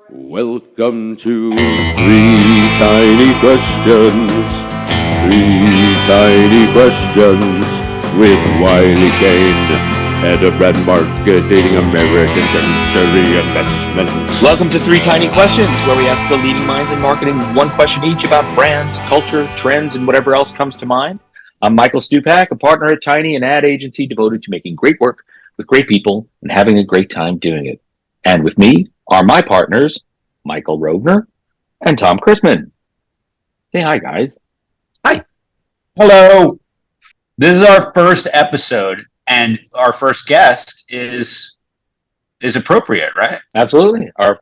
Welcome to Three Tiny Questions. Three Tiny Questions with Wylie Kain, Head of Brand Marketing, American Century Investments. Welcome to Three Tiny Questions, where we ask the leading minds in marketing one question each about brands, culture, trends, and whatever else comes to mind. I'm Michael Stoopack, a partner at Tiny, an ad agency devoted to making great work with great people and having a great time doing it. And with me are my partners, Michael Rovner and Tom Chrisman. Say hi, guys. Hi. Hello. This is our first episode, and our first guest is appropriate, right? Absolutely. Our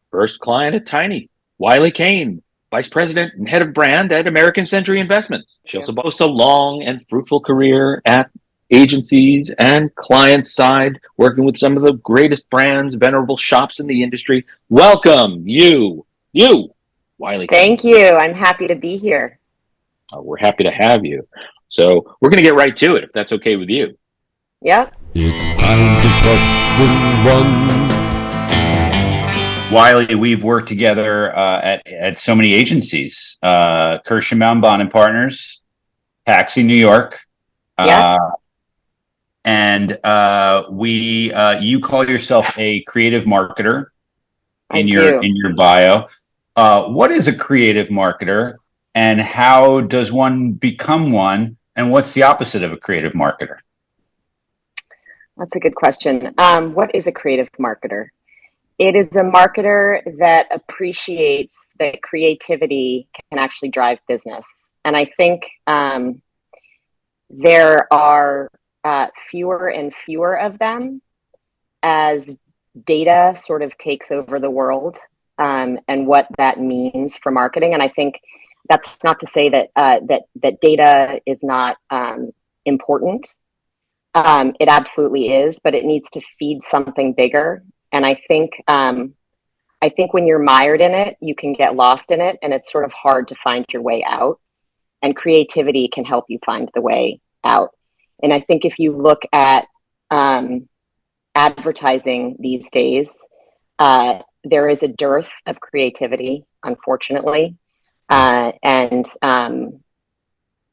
first client at Tiny, Wylie Kain, Vice President and Head of Brand at American Century Investments. She also boasts a long and fruitful career at agencies and client side, working with some of the greatest brands, venerable shops in the industry. Welcome, you, Wylie Kain. Thank you. I'm happy to be here. We're happy to have you. So we're going to get right to it, if that's okay with you. Yep. It's time for question one. Wylie, we've worked together at so many agencies. Kirschenbaum and Partners, Taxi New York. Yeah. And you call yourself a creative marketer in your bio. What is a creative marketer, and how does one become one? And what's the opposite of a creative marketer? That's a good question. What is a creative marketer? It is a marketer that appreciates that creativity can actually drive business. And I think there are fewer and fewer of them as data sort of takes over the world, and what that means for marketing. And I think that's not to say that that data is not important. It absolutely is, but it needs to feed something bigger. And I think when you're mired in it, you can get lost in it, and it's sort of hard to find your way out. And creativity can help you find the way out. And I think if you look at advertising these days, there is a dearth of creativity, unfortunately. And I'm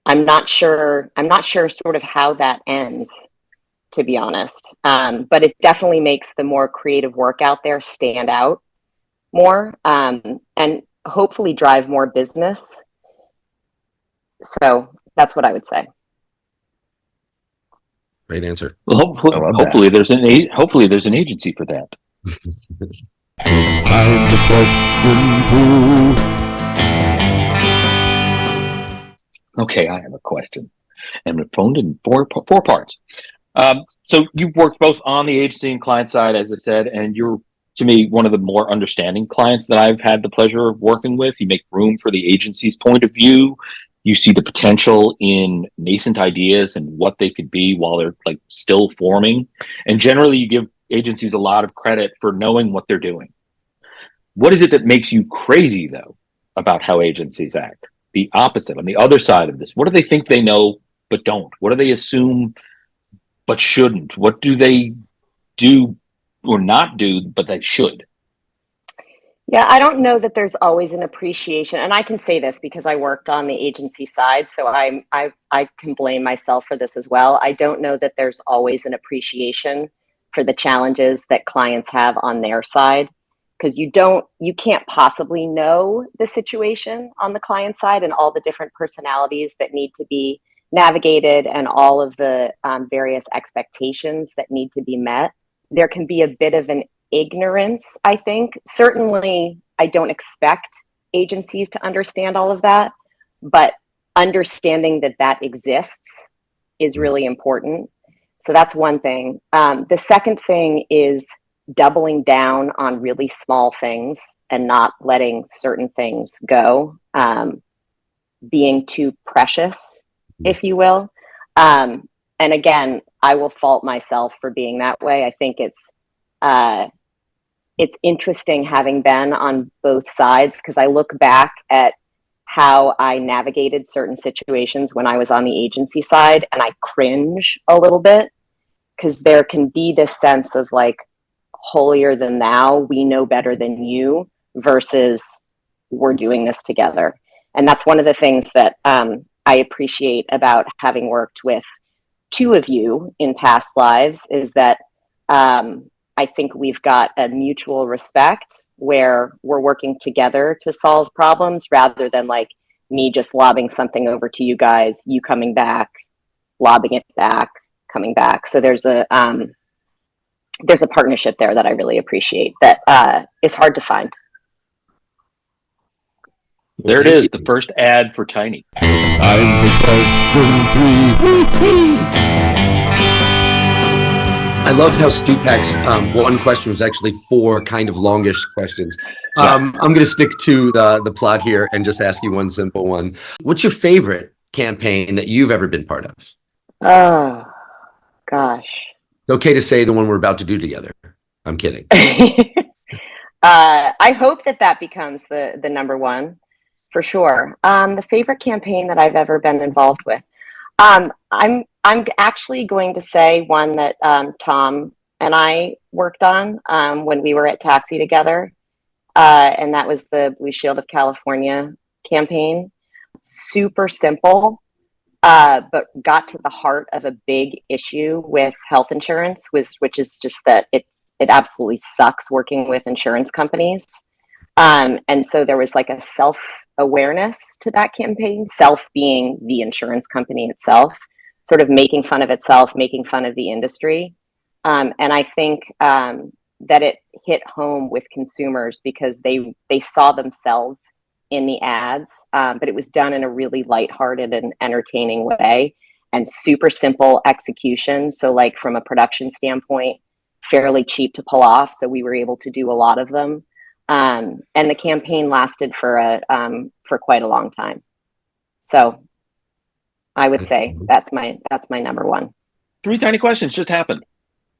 not sure sort of how that ends, to be honest. But it definitely makes the more creative work out there stand out more, and hopefully drive more business. So that's what I would say. Great answer. Well, hopefully there's an agency for that. It's time for question two. Okay, I have a question, and we're phoned in four parts. So you've worked both on the agency and client side, as I said, and you're, to me, one of the more understanding clients that I've had the pleasure of working with. You make room for the agency's point of view. You see the potential in nascent ideas and what they could be while they're still forming. And generally, you give agencies a lot of credit for knowing what they're doing. What is it that makes you crazy, though, about how agencies act? The opposite, on the other side of this. What do they think they know but don't? What do they assume but shouldn't? What do they do or not do but they should? Yeah, I don't know that there's always an appreciation, and I can say this because I worked on the agency side, so I can blame myself for this as well. I don't know that there's always an appreciation for the challenges that clients have on their side, because you can't possibly know the situation on the client side and all the different personalities that need to be navigated and all of the various expectations that need to be met. There can be a bit of an ignorance, I think. Certainly, I don't expect agencies to understand all of that, but understanding that exists is really important. So that's one thing. The second thing is doubling down on really small things and not letting certain things go, being too precious, if you will. And again, I will fault myself for being that way. I think it's interesting having been on both sides, because I look back at how I navigated certain situations when I was on the agency side, and I cringe a little bit, because there can be this sense of holier than thou, we know better than you, versus we're doing this together. And that's one of the things that I appreciate about having worked with two of you in past lives is that I think we've got a mutual respect where we're working together to solve problems rather than like me just lobbing something over to you guys, you coming back, lobbing it back, coming back. So there's a partnership there that I really appreciate that is hard to find. There it is, the first ad for Tiny. Time for question 3. I loved how Stoopack's one question was actually 4 kind of longish questions. I'm going to stick to the plot here and just ask you one simple one. What's your favorite campaign that you've ever been part of? Oh, gosh. It's okay to say the one we're about to do together. I'm kidding. I hope that becomes the number one for sure. The favorite campaign that I've ever been involved with. I'm actually going to say one that Tom and I worked on when we were at Taxi together, and that was the Blue Shield of California campaign. Super simple, but got to the heart of a big issue with health insurance, which is just that it absolutely sucks working with insurance companies. And so there was like a self-awareness to that campaign, self being the insurance company itself, sort of making fun of itself, making fun of the industry. And I think that it hit home with consumers because they saw themselves in the ads, but it was done in a really lighthearted and entertaining way and super simple execution. So like from a production standpoint, fairly cheap to pull off. So we were able to do a lot of them. And the campaign lasted for quite a long time. So I would say that's my number one. 3 tiny questions just happened.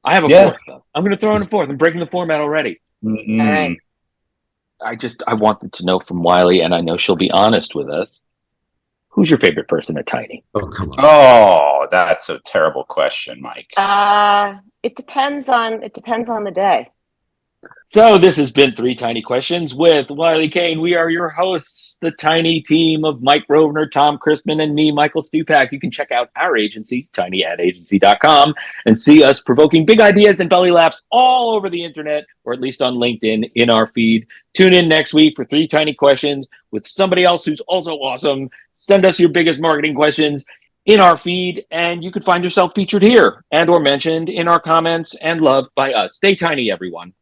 I have a fourth though. I'm going to throw in a fourth. I'm breaking the format already. Mm-mm. All right. I wanted to know from Wylie, and I know she'll be honest with us. Who's your favorite person at Tiny? Oh, come on. Oh, that's a terrible question, Mike. It depends on the day. So this has been 3 Tiny Questions with Wylie Kain. We are your hosts, the Tiny team of Mike Rovner, Tom Christman, and me, Michael Stoopack. You can check out our agency, tinyadagency.com, and see us provoking big ideas and belly laughs all over the internet, or at least on LinkedIn in our feed. Tune in next week for 3 Tiny Questions with somebody else who's also awesome. Send us your biggest marketing questions in our feed, and you could find yourself featured here and or mentioned in our comments and loved by us. Stay tiny, everyone.